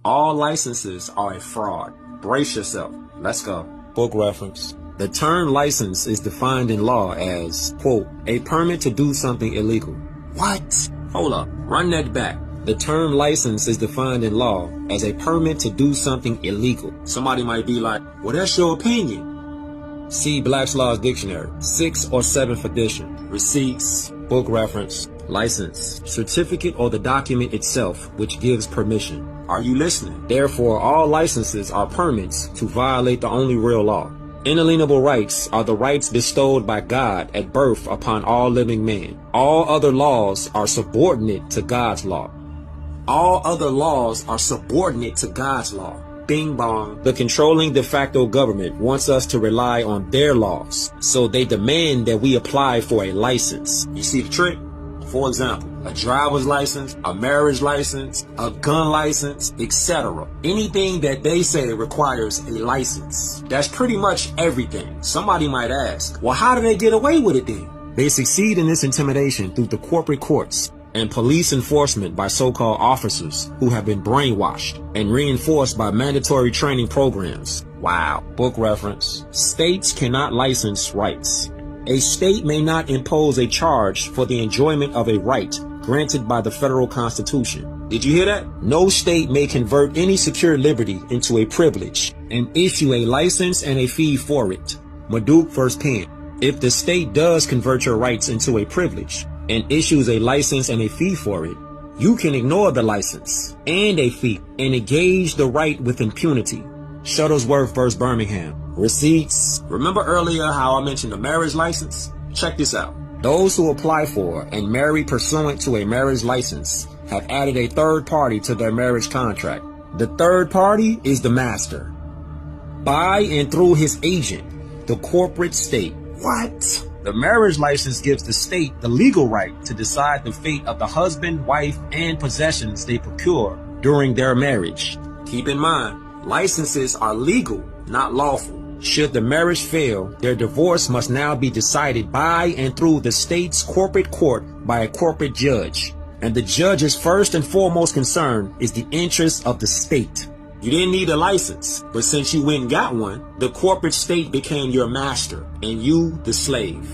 All licenses are a fraud. Brace yourself. Let's go. Book reference. The term license is defined in law as, quote, a permit to do something illegal. What? Hold up. Run that back. The term license is defined in law as a permit to do something illegal. Somebody might be like, well, that's your opinion. See Black's Law Dictionary, 6th or 7th edition. Receipts. Book reference. License. Certificate or the document itself which gives permission. Are you listening? Therefore, all licenses are permits to violate the only real law. Inalienable rights are the rights bestowed by God at birth upon all living men. All other laws are subordinate to God's law. All other laws are subordinate to God's law. Bing bong. The controlling de facto government wants us to rely on their laws, so they demand that we apply for a license. You see the trick? For example, a driver's license, a marriage license, a gun license, etc. Anything that they say requires a license. That's pretty much everything. Somebody might ask, well, how do they get away with it then? They succeed in this intimidation through the corporate courts and police enforcement by so-called officers who have been brainwashed and reinforced by mandatory training programs. Wow. Book reference. States cannot license rights. A state may not impose a charge for the enjoyment of a right granted by the federal constitution. Did you hear that? No state may convert any secure liberty into a privilege and issue a license and a fee for it. Madook vs. Penn. If the state does convert your rights into a privilege and issues a license and a fee for it, you can ignore the license and a fee and engage the right with impunity. Shuttlesworth vs. Birmingham. Receipts. Remember earlier how I mentioned the marriage license? Check this out. Those who apply for and marry pursuant to a marriage license have added a third party to their marriage contract. The third party is the master, by and through his agent, the corporate state. What? The marriage license gives the state the legal right to decide the fate of the husband, wife, and possessions they procure during their marriage. Keep in mind, licenses are legal, not lawful. Should the marriage fail, their divorce must now be decided by and through the state's corporate court by a corporate judge. And the judge's first and foremost concern is the interest of the state. You didn't need a license, but since you went and got one, the corporate state became your master and you the slave.